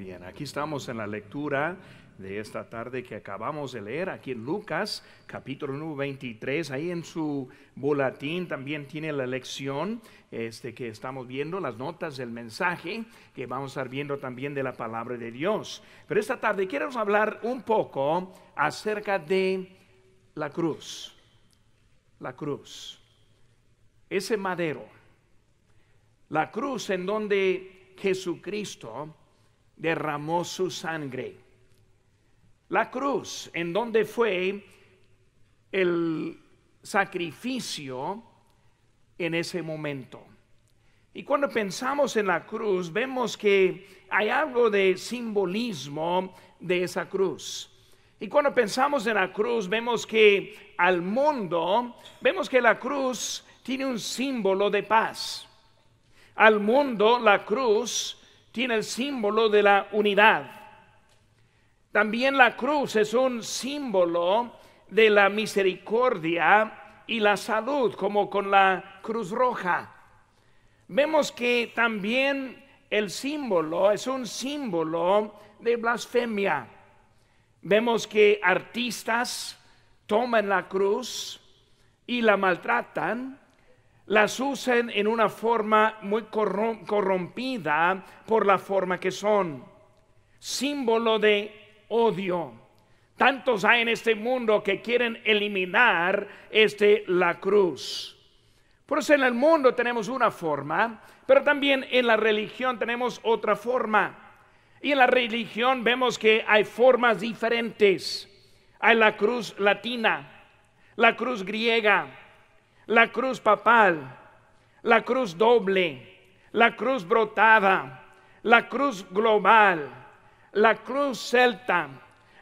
bien, aquí estamos en la lectura de esta tarde que acabamos de leer aquí en Lucas, capítulo número 23. Ahí en su boletín también tiene la lección que estamos viendo, las notas del mensaje que vamos a estar viendo también de la palabra de Dios. Pero esta tarde quiero hablar un poco acerca de la cruz. La cruz, ese madero, la cruz en donde Jesucristo derramó su sangre. La cruz en donde fue el sacrificio en ese momento. Y cuando pensamos en la cruz, vemos que hay algo de simbolismo de esa cruz. Y cuando pensamos en la cruz, vemos que al mundo, vemos que la cruz tiene un símbolo de paz. Al mundo, la cruz tiene el símbolo de la unidad. También la cruz es un símbolo de la misericordia y la salud, como con la Cruz Roja. Vemos que también el símbolo es un símbolo de blasfemia. Vemos que artistas toman la cruz y la maltratan, las usan en una forma muy corrompida por la forma que son. Símbolo de odio. Tantos hay en este mundo que quieren eliminar la cruz. Por eso en el mundo tenemos una forma, pero también en la religión tenemos otra forma. Y en la religión vemos que hay formas diferentes. Hay la cruz latina, la cruz griega, la cruz papal, la cruz doble, la cruz brotada, la cruz global, la cruz celta,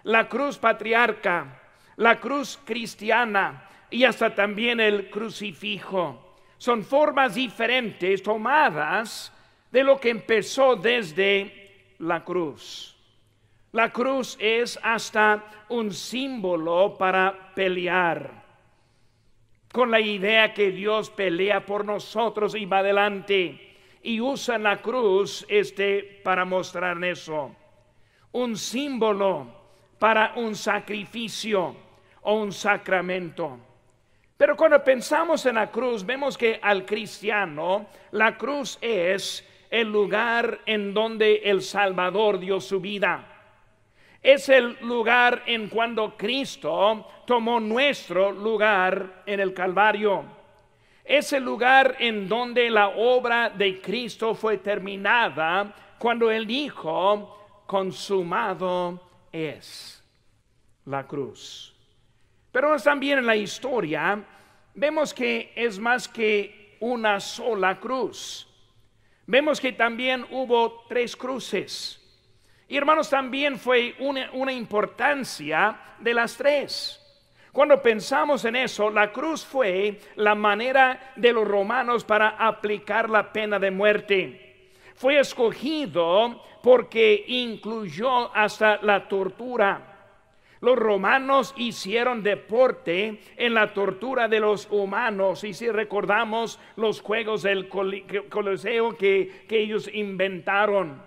la cruz patriarca, la cruz cristiana y hasta también el crucifijo. Son formas diferentes tomadas de lo que empezó desde la cruz. La cruz es hasta un símbolo para pelear, con la idea que Dios pelea por nosotros y va adelante, y usa la cruz para mostrar eso. Un símbolo para un sacrificio o un sacramento. Pero cuando pensamos en la cruz, vemos que al cristiano la cruz es el lugar en donde el Salvador dio su vida. Es el lugar en cuando Cristo tomó nuestro lugar en el Calvario. Es el lugar en donde la obra de Cristo fue terminada cuando Él dijo: consumado es. La cruz. Pero también en la historia vemos que es más que una sola cruz. Vemos que también hubo 3 cruces. Y hermanos, también fue una importancia de las 3. Cuando pensamos en eso, la cruz fue la manera de los romanos para aplicar la pena de muerte. Fue escogido porque incluyó hasta la tortura. Los romanos hicieron deporte en la tortura de los humanos. Y si recordamos los juegos del Coliseo que ellos inventaron,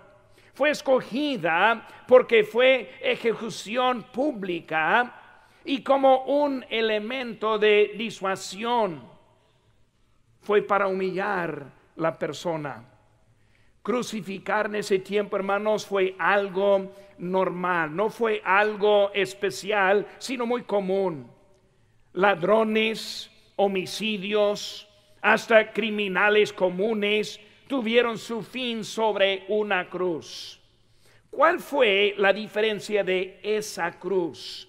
fue escogida porque fue ejecución pública y como un elemento de disuasión. Fue para humillar la persona. Crucificar en ese tiempo, hermanos, fue algo normal, no fue algo especial, sino muy común. Ladrones, homicidios, hasta criminales comunes tuvieron su fin sobre una cruz. ¿Cuál fue la diferencia de esa cruz?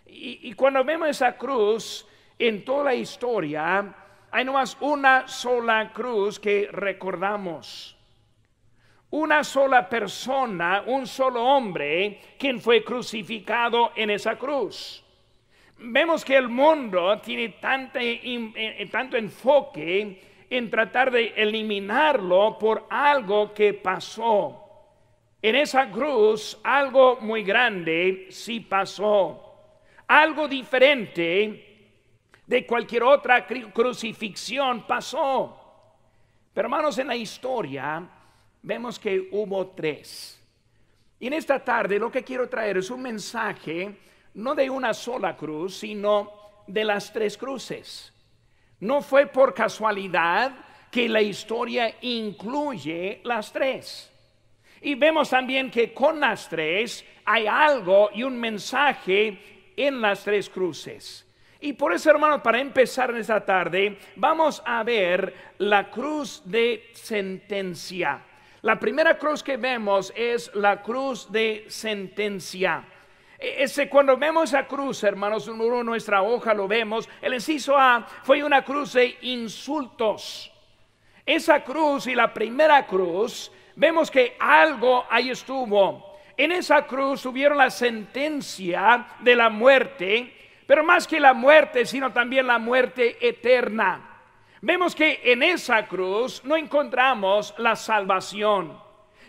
Y cuando vemos esa cruz en toda la historia, hay nomás una sola cruz que recordamos. Una sola persona, un solo hombre, quien fue crucificado en esa cruz. Vemos que el mundo tiene tanto enfoque en tratar de eliminarlo por algo que pasó. En esa cruz, algo muy grande sí pasó. Algo diferente de cualquier otra crucifixión pasó. Pero hermanos, en la historia vemos que hubo 3. Y en esta tarde lo que quiero traer es un mensaje no de una sola cruz, sino de las tres cruces. No fue por casualidad que la historia incluye las tres. Y vemos también que con las tres hay algo y un mensaje en las tres cruces. Y por eso, hermanos, para empezar en esta tarde, vamos a ver la cruz de sentencia. La primera cruz que vemos es la cruz de sentencia. Cuando vemos esa cruz, hermanos, en nuestra hoja lo vemos. El inciso A fue una cruz de insultos. Esa cruz y la primera cruz, vemos que algo ahí estuvo. En esa cruz tuvieron la sentencia de la muerte, pero más que la muerte, sino también la muerte eterna. Vemos que en esa cruz no encontramos la salvación.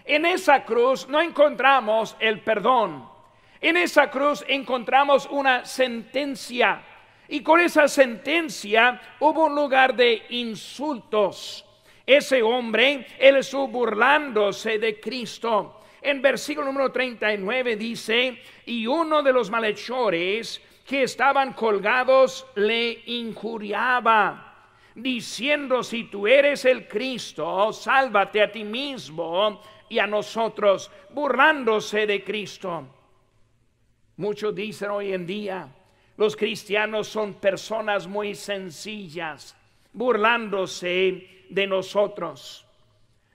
En esa cruz no encontramos el perdón. En esa cruz encontramos una sentencia. Y con esa sentencia hubo un lugar de insultos. Ese hombre, él estuvo burlándose de Cristo. En versículo número 39 dice: y uno de los malhechores que estaban colgados le injuriaba, diciendo: si tú eres el Cristo, sálvate a ti mismo y a nosotros. Burlándose de Cristo. Muchos dicen hoy en día, los cristianos son personas muy sencillas, burlándose de nosotros.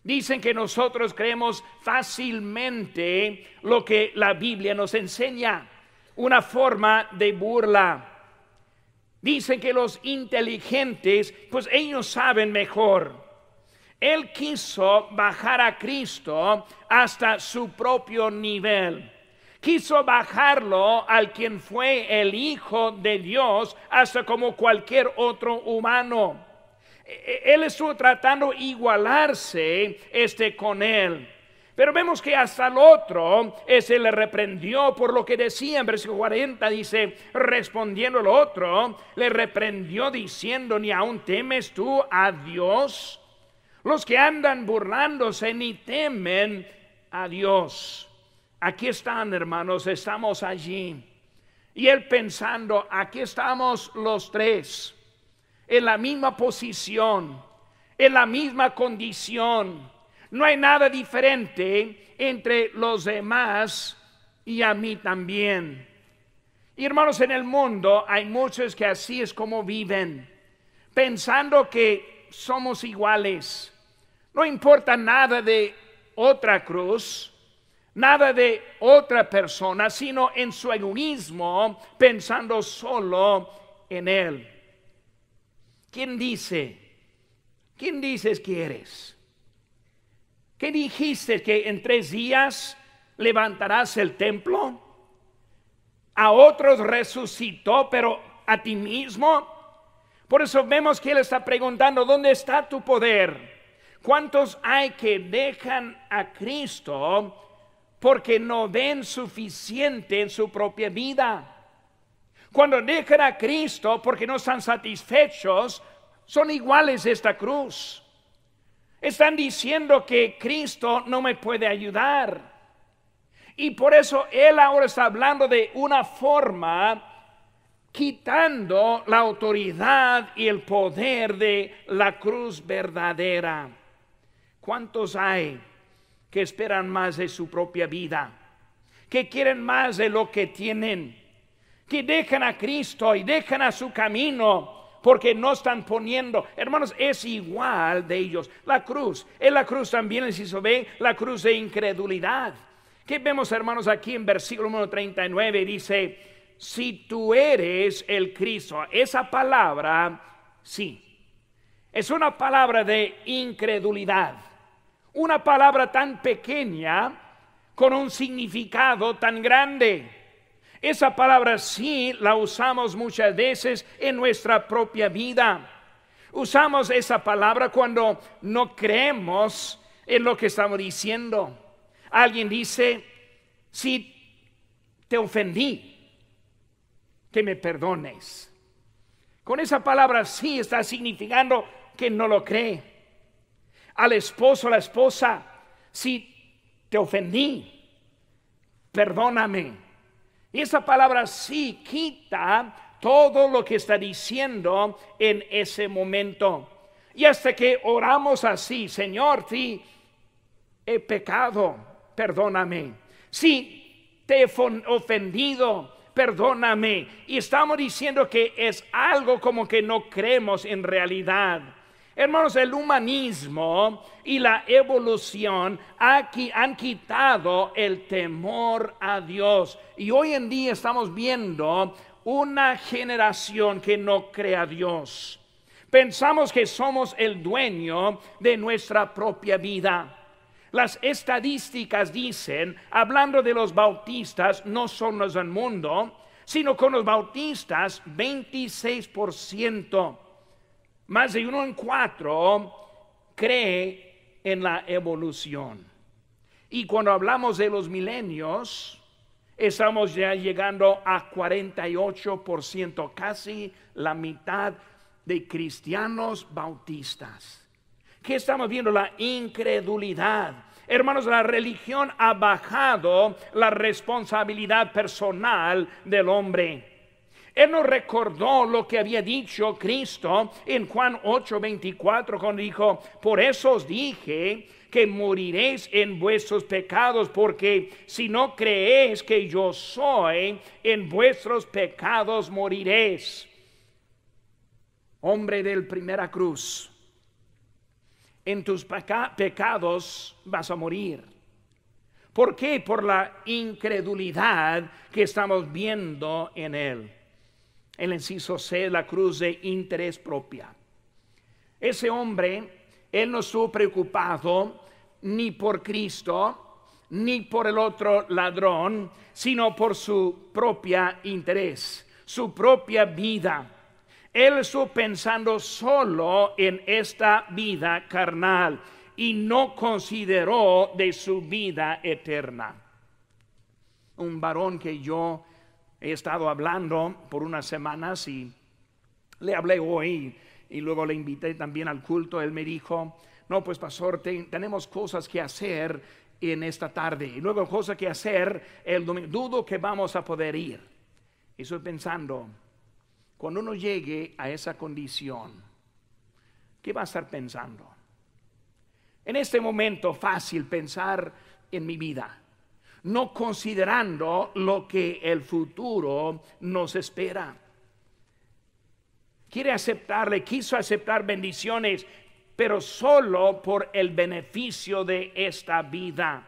Dicen que nosotros creemos fácilmente lo que la Biblia nos enseña, una forma de burla. Dicen que los inteligentes, pues ellos saben mejor. Él quiso bajar a Cristo hasta su propio nivel. Quiso bajarlo al quien fue el Hijo de Dios hasta como cualquier otro humano. Él estuvo tratando de igualarse con él. Pero vemos que hasta el otro se le reprendió por lo que decía. En versículo 40 dice: respondiendo el otro, le reprendió diciendo: ¿ni aún temes tú a Dios? Los que andan burlándose ni temen a Dios. Aquí están, hermanos, estamos allí. Y él pensando: aquí estamos los tres, en la misma posición, en la misma condición. No hay nada diferente entre los demás y a mí también. Y hermanos, en el mundo hay muchos que así es como viven, pensando que somos iguales. No importa nada de otra cruz, nada de otra persona, sino en su egoísmo, pensando solo en él. ¿Quién dices que eres? ¿Qué dijiste? ¿Que en 3 días levantarás el templo? A otros resucitó, pero a ti mismo. Por eso vemos que él está preguntando: ¿dónde está tu poder? ¿Cuántos hay que dejan a Cristo porque no ven suficiente en su propia vida? Cuando dejan a Cristo porque no están satisfechos, son iguales a esta cruz. Están diciendo que Cristo no me puede ayudar. Y por eso él ahora está hablando de una forma, quitando la autoridad y el poder de la cruz verdadera. ¿Cuántos hay que esperan más de su propia vida? Que quieren más de lo que tienen. Que dejan a Cristo y dejan a su camino porque no están poniendo. Hermanos, es igual de ellos. La cruz, en la cruz también les hizo ver la cruz de incredulidad. ¿Qué vemos, hermanos, aquí en versículo número 39? Dice: si tú eres el Cristo. Esa palabra, sí, es una palabra de incredulidad. Una palabra tan pequeña con un significado tan grande. Esa palabra sí la usamos muchas veces en nuestra propia vida. Usamos esa palabra cuando no creemos en lo que estamos diciendo. Alguien dice: si te ofendí, que me perdones. Con esa palabra sí está significando que no lo cree. Al esposo, a la esposa: si te ofendí, perdóname. Y esa palabra sí quita todo lo que está diciendo en ese momento. Y hasta que oramos así, Señor, sí, he pecado, perdóname. Sí, te he ofendido, perdóname. Y estamos diciendo que es algo como que no creemos en realidad. Hermanos, el humanismo y la evolución han quitado el temor a Dios. Y hoy en día estamos viendo una generación que no cree a Dios. Pensamos que somos el dueño de nuestra propia vida. Las estadísticas dicen, hablando de los bautistas, no son los del mundo, sino con los bautistas, 26%. Más de 1 en 4 cree en la evolución. Y cuando hablamos de los milenios, estamos ya llegando a 48%, casi la mitad de cristianos bautistas. ¿Qué estamos viendo? La incredulidad. Hermanos, la religión ha bajado la responsabilidad personal del hombre. Él nos recordó lo que había dicho Cristo en Juan 8:24, cuando dijo: por eso os dije que moriréis en vuestros pecados, porque si no creéis que yo soy, en vuestros pecados moriréis. Hombre del primera cruz, en tus pecados vas a morir. ¿Por qué? Por la incredulidad que estamos viendo en él. El inciso C, la cruz de interés propia. Ese hombre, él no estuvo preocupado ni por Cristo, ni por el otro ladrón, sino por su propio interés, su propia vida. Él estuvo pensando solo en esta vida carnal y no consideró de su vida eterna. Un varón que yo he estado hablando por unas semanas y le hablé hoy y luego le invité también al culto. Él me dijo: no, pues pastor, tenemos cosas que hacer en esta tarde y luego cosas que hacer el domingo. Dudo que vamos a poder ir. Y estoy pensando, cuando uno llegue a esa condición, ¿qué va a estar pensando? En este momento fácil pensar en mi vida, no considerando lo que el futuro nos espera. Quiso aceptar bendiciones, pero solo por el beneficio de esta vida.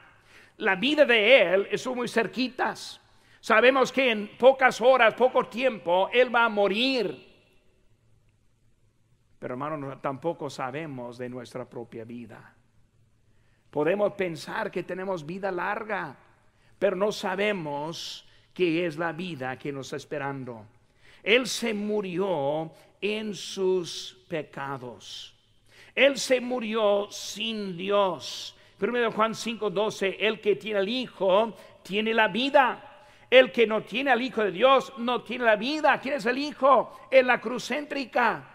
La vida de él estuvo muy cerquitas. Sabemos que en pocas horas, poco tiempo, él va a morir. Pero hermano, tampoco sabemos de nuestra propia vida. Podemos pensar que tenemos vida larga, pero no sabemos qué es la vida que nos está esperando. Él se murió en sus pecados. Él se murió sin Dios. 1 Juan 5:12, el que tiene al Hijo tiene la vida. El que no tiene al Hijo de Dios no tiene la vida. ¿Quién es el Hijo? En la cruz céntrica.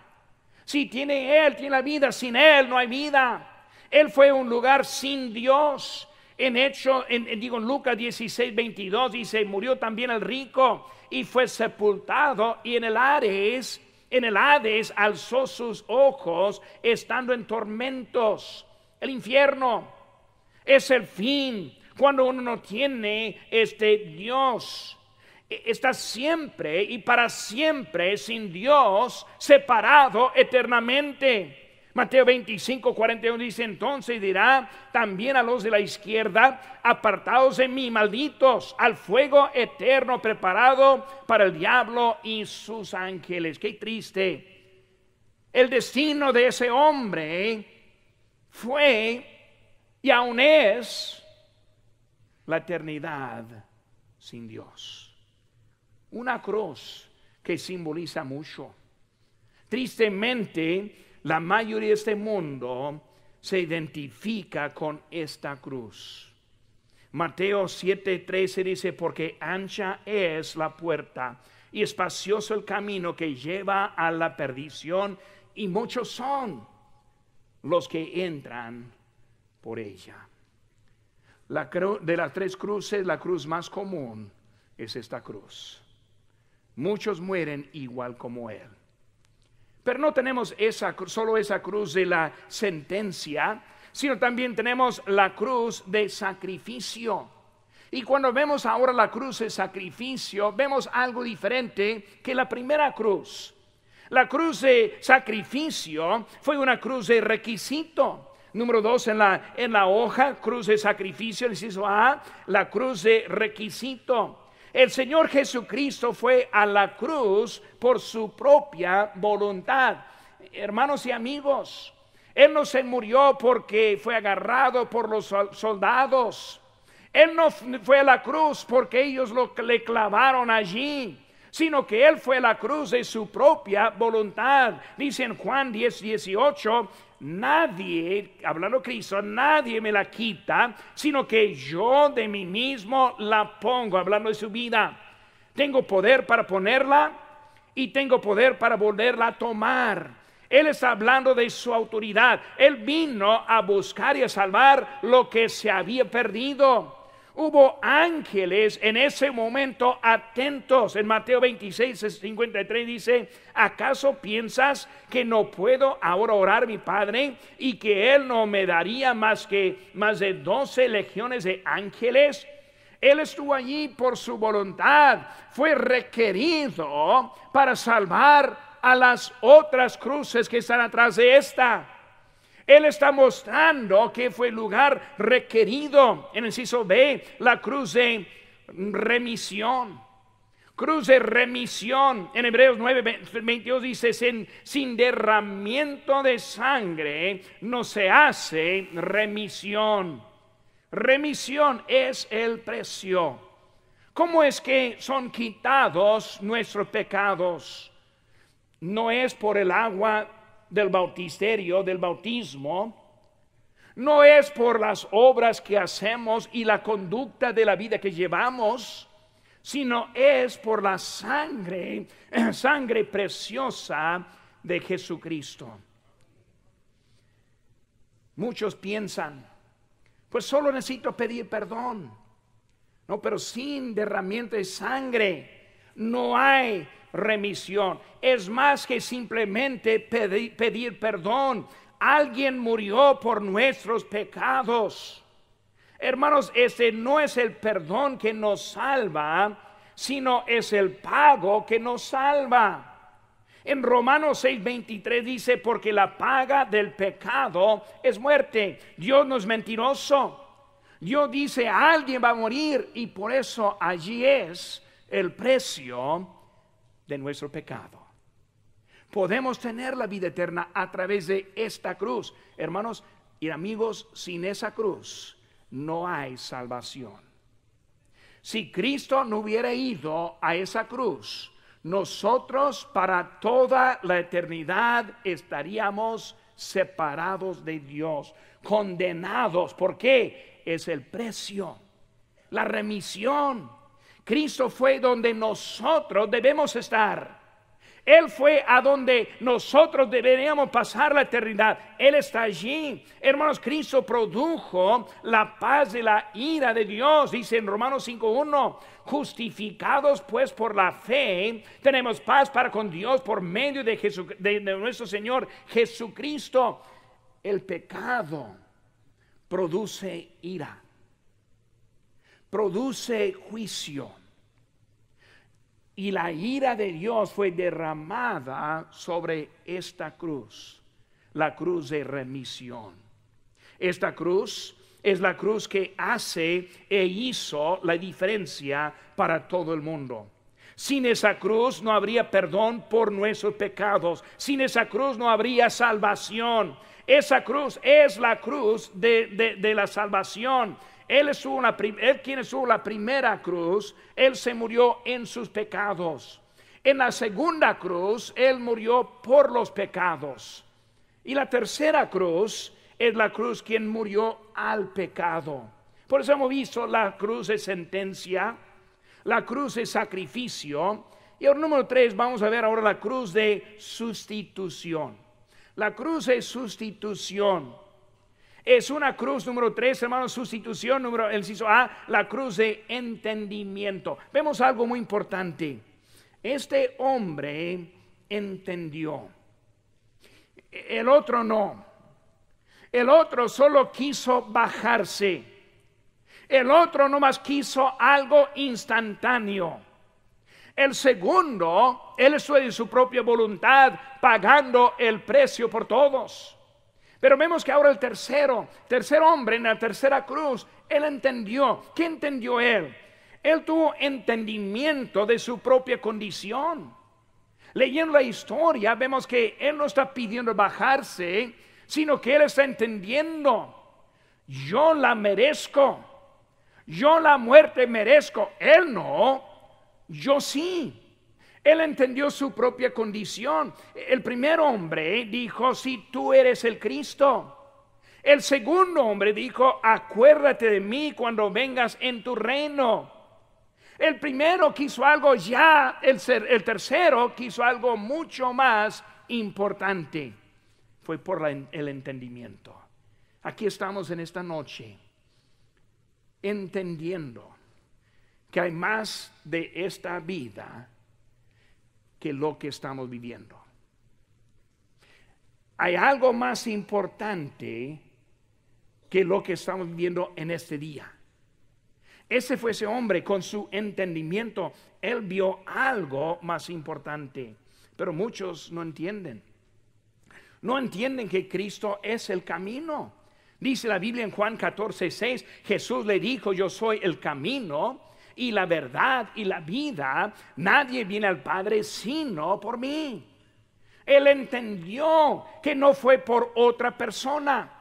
Si tiene Él, tiene la vida. Sin Él no hay vida. Él fue a un lugar sin Dios. En Lucas 16:22 dice: murió también el rico y fue sepultado, y en el Hades alzó sus ojos, estando en tormentos. El infierno es el fin. Cuando uno no tiene Dios, está siempre y para siempre sin Dios, separado eternamente. Mateo 25:41 dice: entonces dirá también a los de la izquierda: apartados de mí, malditos, al fuego eterno preparado para el diablo y sus ángeles. Qué triste. El destino de ese hombre fue y aún es la eternidad sin Dios. Una cruz que simboliza mucho. Tristemente, la mayoría de este mundo se identifica con esta cruz. Mateo 7:13 dice: porque ancha es la puerta y espacioso el camino que lleva a la perdición, y muchos son los que entran por ella. De las tres cruces, la cruz más común es esta cruz. Muchos mueren igual como Él. Pero no tenemos solo esa cruz de la sentencia, sino también tenemos la cruz de sacrificio. Y cuando vemos ahora la cruz de sacrificio, vemos algo diferente que la primera cruz. La cruz de sacrificio fue una cruz de requisito. Número 2 en la hoja, cruz de sacrificio, inciso A, la cruz de requisito. El Señor Jesucristo fue a la cruz por su propia voluntad. Hermanos y amigos, Él no se murió porque fue agarrado por los soldados. Él no fue a la cruz porque ellos le clavaron allí, sino que Él fue a la cruz de su propia voluntad. Dice en Juan 10:18, nadie, hablando Cristo, nadie me la quita, sino que yo de mí mismo la pongo, hablando de su vida. Tengo poder para ponerla y tengo poder para volverla a tomar. Él está hablando de su autoridad. Él vino a buscar y a salvar lo que se había perdido. Hubo ángeles en ese momento atentos. En Mateo 26:53 dice, ¿acaso piensas que no puedo ahora orar a mi Padre y que Él no me daría más de 12 legiones de ángeles? Él estuvo allí por su voluntad. Fue requerido para salvar a las otras cruces que están atrás de esta. Él está mostrando que fue el lugar requerido. En el inciso B, la cruz de remisión. Cruz de remisión. En Hebreos 9:22 dice, sin derramamiento de sangre no se hace remisión. Remisión es el precio. ¿Cómo es que son quitados nuestros pecados? No es por el agua del bautisterio, del bautismo, no es por las obras que hacemos y la conducta de la vida que llevamos, sino es por la sangre preciosa de Jesucristo. Muchos piensan, pues solo necesito pedir perdón. No, pero sin derramamiento de sangre no hay remisión. Es más que simplemente pedir perdón. Alguien murió por nuestros pecados. Hermanos, ese no es el perdón que nos salva, sino es el pago que nos salva. En Romanos 6:23 dice, porque la paga del pecado es muerte. Dios no es mentiroso. Dios dice, alguien va a morir, y por eso allí es el precio de nuestro pecado. Podemos tener la vida eterna a través de esta cruz. Hermanos y amigos, sin esa cruz no hay salvación. Si Cristo no hubiera ido a esa cruz, nosotros para toda la eternidad estaríamos separados de Dios, condenados. ¿Por qué? Es el precio, la remisión. Cristo fue donde nosotros debemos estar. Él fue a donde nosotros deberíamos pasar la eternidad. Él está allí. Hermanos, Cristo produjo la paz de la ira de Dios. Dice en Romanos 5:1, justificados pues por la fe, tenemos paz para con Dios por medio de nuestro Señor Jesucristo. El pecado produce ira, produce juicio. Y la ira de Dios fue derramada sobre esta cruz, la cruz de remisión. Esta cruz es la cruz que hace e hizo la diferencia para todo el mundo. Sin esa cruz no habría perdón por nuestros pecados. Sin esa cruz no habría salvación. Esa cruz es la cruz de la salvación. Él quien estuvo la primera cruz, Él se murió en sus pecados. En la segunda cruz, Él murió por los pecados. Y la tercera cruz es la cruz quien murió al pecado. Por eso hemos visto la cruz de sentencia, la cruz de sacrificio. Y el número 3, vamos a ver ahora la cruz de sustitución. La cruz de sustitución. es una cruz, número 3, hermanos, sustitución, el inciso A, la cruz de entendimiento. Vemos algo muy importante. Este hombre entendió, el otro no. El otro solo quiso bajarse. El otro nomás quiso algo instantáneo. El segundo, él estuvo de su propia voluntad, pagando el precio por todos. Pero vemos que ahora el tercer hombre en la tercera cruz, él entendió. ¿Qué entendió él? Él tuvo entendimiento de su propia condición. Leyendo la historia, vemos que él no está pidiendo bajarse, sino que él está entendiendo: yo la merezco, yo la muerte merezco. Él no, yo sí. Él entendió su propia condición. El primer hombre dijo: si tú eres el Cristo. El segundo hombre dijo: acuérdate de mí cuando vengas en tu reino. El primero quiso algo ya, el tercero quiso algo mucho más importante. Fue por el entendimiento. Aquí estamos en esta noche entendiendo que hay más de esta vida que lo que estamos viviendo. Hay algo más importante que lo que estamos viviendo en este día. Ese fue ese hombre con su entendimiento. Él vio algo más importante, pero muchos no entienden. No entienden que Cristo es el camino. Dice la Biblia en Juan 14:6, Jesús le dijo: yo soy el camino y la verdad y la vida. Nadie viene al Padre sino por mí. Él entendió que no fue por otra persona.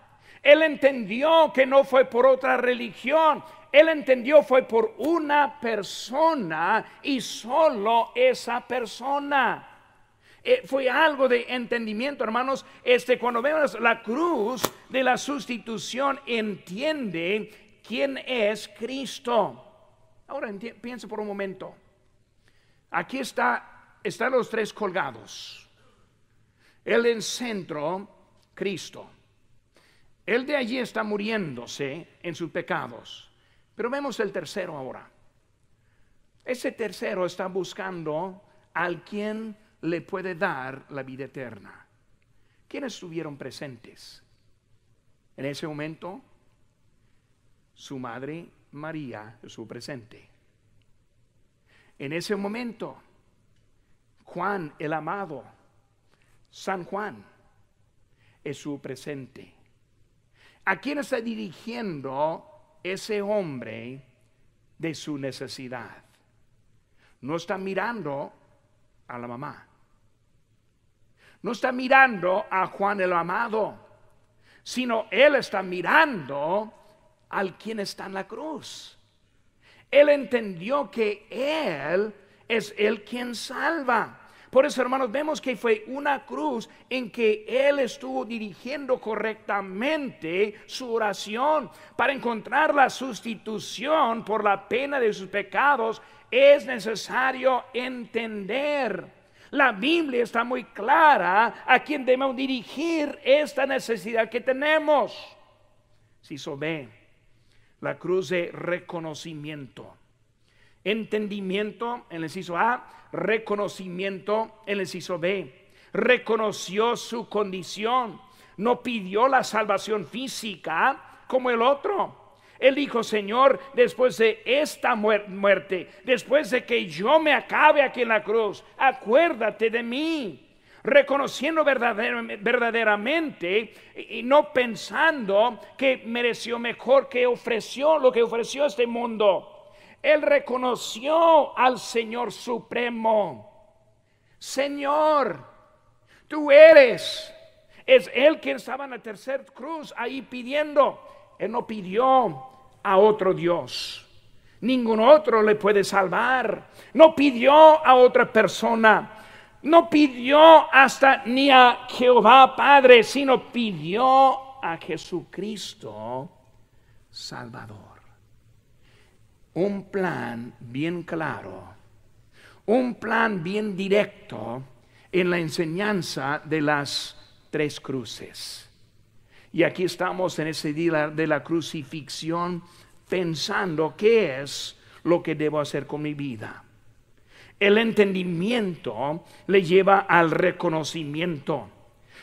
Él entendió que no fue por otra religión. Él entendió fue por una persona y solo esa persona. Fue algo de entendimiento, hermanos. Cuando vemos la cruz de la sustitución, entiende quién es Cristo. Ahora piensa por un momento. Aquí están los tres colgados. Él en centro, Cristo. Él de allí está muriéndose en sus pecados. Pero vemos el tercero ahora. Ese tercero está buscando al quien le puede dar la vida eterna. ¿Quiénes estuvieron presentes? En ese momento, su madre María estuvo presente. En ese momento, Juan el amado, San Juan, estuvo presente. ¿A quién está dirigiendo ese hombre de su necesidad? No está mirando a la mamá. No está mirando a Juan el amado, sino él está mirando al quien está en la cruz. Él entendió que él es el quien salva. Por eso, hermanos, vemos que fue una cruz en que él estuvo dirigiendo correctamente su oración. Para encontrar la sustitución por la pena de sus pecados, es necesario entender. La Biblia está muy clara a quién debemos dirigir esta necesidad que tenemos. Si se ve, la cruz de reconocimiento. Entendimiento en el inciso A, reconocimiento en el inciso B. Reconoció su condición, no pidió la salvación física como el otro. Él dijo: Señor, después de esta muerte, después de que yo me acabe aquí en la cruz, acuérdate de mí. Reconociendo verdaderamente y no pensando que mereció mejor que ofreció lo que ofreció este mundo. Él reconoció al Señor Supremo. Señor, tú eres. Es Él quien estaba en la tercera cruz ahí pidiendo. Él no pidió a otro Dios. Ningún otro le puede salvar. No pidió a otra persona. No pidió hasta ni a Jehová Padre, sino pidió a Jesucristo Salvador. Un plan bien claro, un plan bien directo en la enseñanza de las tres cruces. Y aquí estamos en ese día de la crucifixión pensando qué es lo que debo hacer con mi vida. El entendimiento le lleva al reconocimiento.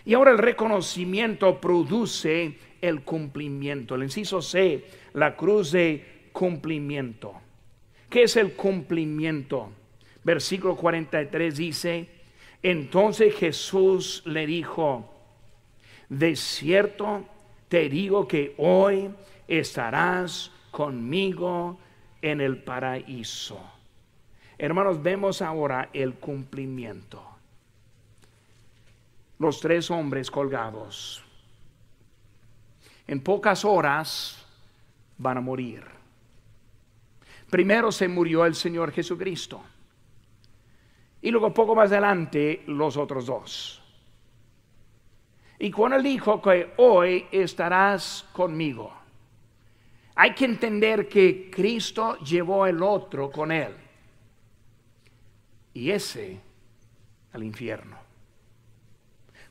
Y ahora el reconocimiento produce el cumplimiento. El inciso C, la cruz de cumplimiento. ¿Qué es el cumplimiento? Versículo 43 dice: entonces Jesús le dijo: de cierto te digo que hoy estarás conmigo en el paraíso. Hermanos, vemos ahora el cumplimiento. Los 3 hombres colgados, en pocas horas van a morir. Primero se murió el Señor Jesucristo, y luego poco más adelante los otros 2. Y cuando él dijo que hoy estarás conmigo, hay que entender que Cristo llevó el otro con él, y ese al infierno.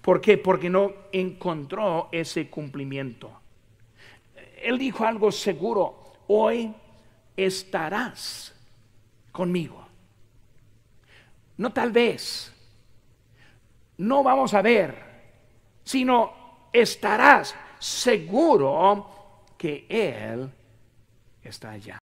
¿Por qué? Porque no encontró ese cumplimiento. Él dijo algo seguro: hoy estarás conmigo. No tal vez, no vamos a ver, sino estarás seguro que Él está allá.